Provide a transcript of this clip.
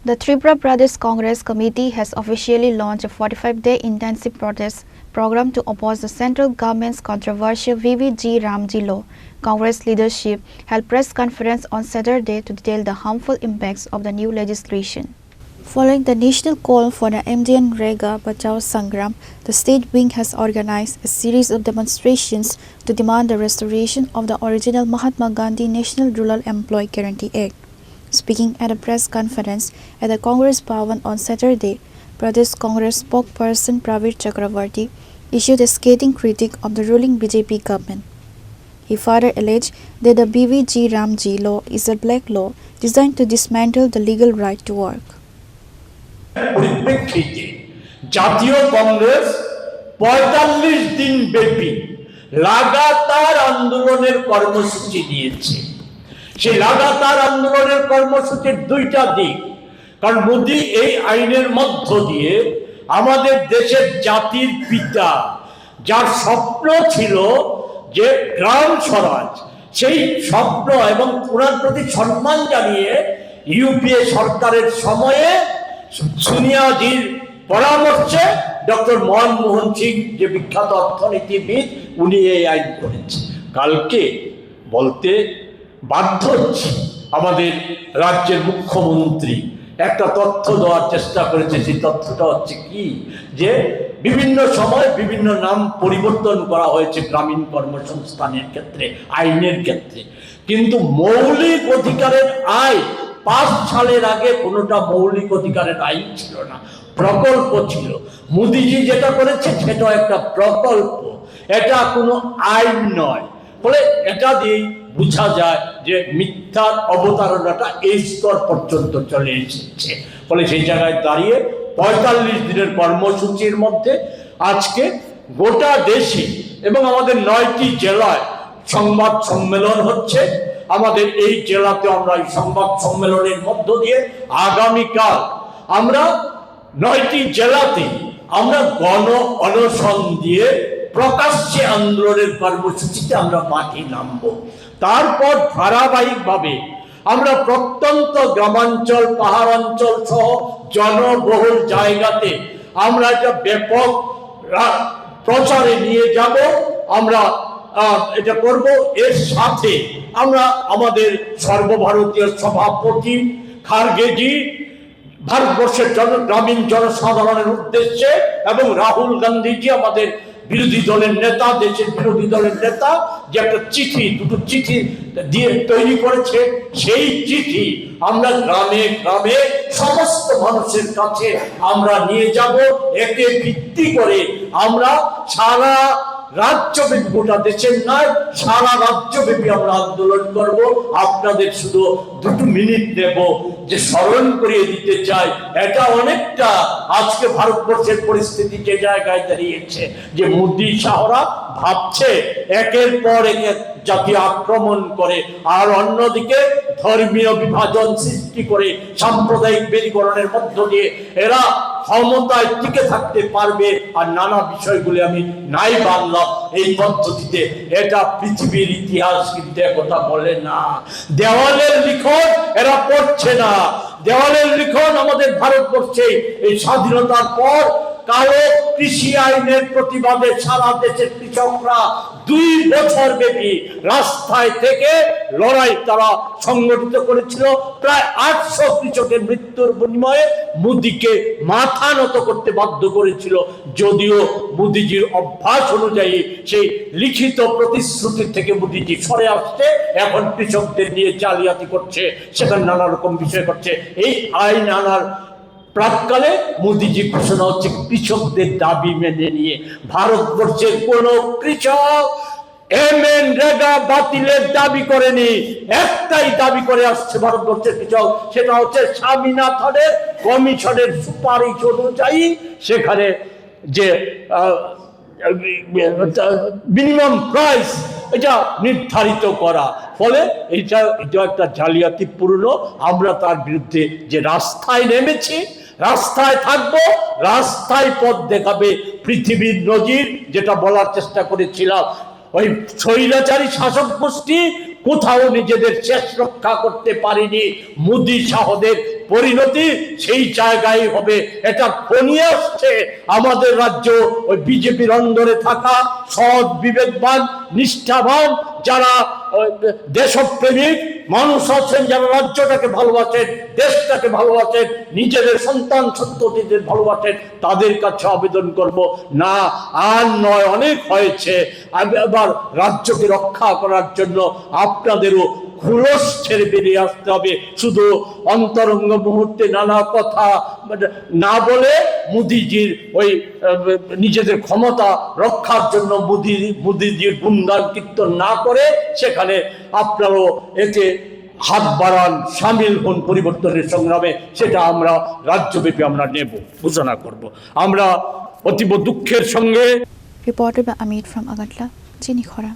The Tripura Pradesh Congress Committee has officially launched a 45-day intensive protest program to oppose the central government's controversial VVG Ramji law. Congress leadership held press conference on Saturday to detail the harmful impacts of the new legislation. Following the national call for the MDN Rega Bachao Sangram, the state wing has organized a series of demonstrations to demand the restoration of the original Mahatma Gandhi National Rural Employee Guarantee Act. Speaking at a press conference at the Congress Bhavan on Saturday, Pradesh Congress spokesperson Pravir Chakravarti issued a scathing critique of the ruling BJP government. He further alleged that the BVG Ramji law is a black law designed to dismantle the legal right to work. পরিপ্রেক্ষিতে জাতীয় কংগ্রেস ৪৫ দিন ব্যাপী লাগাতার আন্দোলনের কর্মসূচি নিয়েছে। সেই লাগাতার আন্দোলনের কর্মসূচির দুইটা দিক, কারণ মোদি এই আইনের মধ্য দিয়ে আমাদের দেশের জাতির পিতা, যার স্বপ্ন ছিল যে গ্রাম স্বরাজ, সেই স্বপ্ন এবং ওনার প্রতি সম্মান জানিয়ে ইউপিএ সরকারের সময়ে সোনিয়াজির পরামর্শে ডক্টর মনমোহন সিং, যে বিখ্যাত অর্থনীতিবিদ, উনি এই আইন করেছেন। কালকে বলতে বাধ্য হচ্ছে আমাদের রাজ্যের মুখ্যমন্ত্রী একটা তথ্য দেওয়ার চেষ্টা করেছে। সেই তথ্যটা হচ্ছে কি, যে বিভিন্ন সময় বিভিন্ন নাম পরিবর্তন করা হয়েছে গ্রামীণ কর্মসংস্থানের ক্ষেত্রে, আইনের ক্ষেত্রে, কিন্তু মৌলিক অধিকারের আইন ৫ সালের আগে কোনোটা মৌলিক অধিকারের আইন ছিল না, প্রকল্প ছিল। মোদিজি যেটা করেছে সেটা একটা প্রকল্প, এটা কোনো আইন নয়। ফলে এটা দিয়ে বোঝা যায় যে মিথ্যার অবতারণাটা এই স্তর পর্যন্ত চলে এসেছে। ফলে সেই জায়গায় দাঁড়িয়ে ৪৫ দিনের কর্মসূচির মধ্যে আজকে গোটা দেশে এবং আমাদের ৯টি জেলায় সংবাদ সম্মেলন হচ্ছে। আমাদের এই জেলাতে আমরা এই সংবাদ সম্মেলনের মধ্য দিয়ে আগামীকাল আমরা ৯টি জেলাতে আমরা গণ অনশন দিয়ে প্রকাশ্যে আন্দোলনের কর্মসূচিতে আমরা মাঠে নামবো। তারপর ধারাবাহিকভাবে আমরা প্রত্যন্ত গ্রামাঞ্চল, পাহাড়াঞ্চল সহ জনবহুল জায়গাতে আমরা এটা ব্যাপক প্রচারে নিয়ে যাব। আমরা এটা করব। এর সাথে আমরা আমাদের সর্বভারতীয় সভাপতি খারগেজি ভারতবর্ষের গ্রামীণ জনসাধারণের উদ্দেশ্যে এবং রাহুল গান্ধীজি আমাদের বিরোধী দলের নেতা, দেশের বিরোধী দলের নেতা, যে একটা চিঠি, দুটো চিঠি দিয়ে তৈরি করেছে, সেই চিঠি আমরা গ্রামে গ্রামে সমস্ত মানুষের কাছে আমরা নিয়ে যাব। একে ভিত্তি করে আমরা সারা রাজ্যব্যাপী, গোটা দেশের নয় সারা রাজ্যব্যাপী আমরা আন্দোলন করব। আপনাদের শুধু 2 মিনিট নেব যে স্মরণ করিয়ে দিতে চাই, এটা অনেকটা আজকে ভারতবর্ষের পরিস্থিতি যে জায়গায় দাঁড়িয়েছে, যে মোদি শাহরা ভাবছে একের পর এক জাতি আক্রমণ করে, আর অন্যদিকে ধর্মীয় বিভাজন সৃষ্টি করে সাম্প্রদায়িক মেরুকরণের মধ্য দিয়ে এরা ক্ষমতায় টিকে থাকতে পারবে। আর নানা বিষয়গুলি আমি নাই বাংলাম এই পদ্ধতিতে। এটা পৃথিবীর ইতিহাস কিন্তু কথা বলে না। দেওয়ালের লিখন এরা পড়ছে না। দেওয়ালের লিখন আমাদের ভারতবর্ষে এই স্বাধীনতার পর কালো কৃষি আইনের প্রতিবাদে সারা দেশের কৃষকরা 2 বছর ব্যাপী রাস্তায় থেকে লড়াই তারা সংগঠিত করেছিল। প্রায় 800 কৃষকের মৃত্যুর বিনিময়ে মোদিকে মাথা নত করতে বাধ্য করেছিল। যদিও মোদিজির অভ্যাস অনুযায়ী সেই লিখিত প্রতিশ্রুতি থেকে মোদিজি সরে আসছে, এখন কৃষকদের নিয়ে জালিয়াতি করছে, সেখানে নানা রকম বিষয় করছে। এই আইন আনার প্রাককালে মোদিজি ঘোষণা হচ্ছে কৃষকদের দাবি মেনে নিয়ে। ভারতবর্ষের কোন কৃষক রেগা বাতিলের দাবি করেনি, একটাই দাবি করে আসছে ভারতবর্ষের কৃষক, সেটা হচ্ছে স্বামীনাথনের কমিশনের সুপারিশ অনুযায়ী সেখানে যে মিনিমাম প্রাইস এটা নির্ধারিত করা। ফলে এটা একটা জালিয়াতিপূর্ণ। আমরা তার বিরুদ্ধে যে রাস্তায় নেমেছি, রাস্তায় থাকবো, রাস্তায় পথ দেখাবে পৃথিবীর নজির। যেটা বলার চেষ্টা করেছিলাম, ওই স্বৈরাচারী শাসক গোষ্ঠী কোথাও নিজেদের শেষ রক্ষা করতে পারেনি। মোদি শাহদের পরিণতি সেই জায়গায় হবে। এটা ফনিয়ে আসছে আমাদের রাজ্য ওই বিজেপির অন্দরে থাকা সৎ বিবেকবান নিষ্ঠাবান যারা দেশপ্রেমিক মানুষ আছেন, যারা রাজ্যটাকে ভালোবাসেন, দেশটাকে ভালোবাসেন, নিজেদের সন্তান সন্ততিদের ভালোবাসেন, তাদের কাছে আবেদন করব, না আর নয়, অনেক হয়েছে। এবার রাজ্যকে রক্ষা করার জন্য আপনাদেরও খুলস ছেড়ে বেরিয়ে আসতে হবে। শুধু অন্তরঙ্গ মুহূর্তে নানা কথা না বলে মোদিজির ওই নিজেদের ক্ষমতা রক্ষার জন্য মোদিজির গুণগান কীর্তন না করে সেখানে আপনারাও এতে হাত বাড়ান, সামিল হন পরিবর্তনের সংগ্রামে। সেটা আমরা রাজ্যব্যাপী আমরা নেব, ঘোষণা করব। আমরা অতীব দুঃখের সঙ্গে Reported by Amit from Agatla, Chini Khora.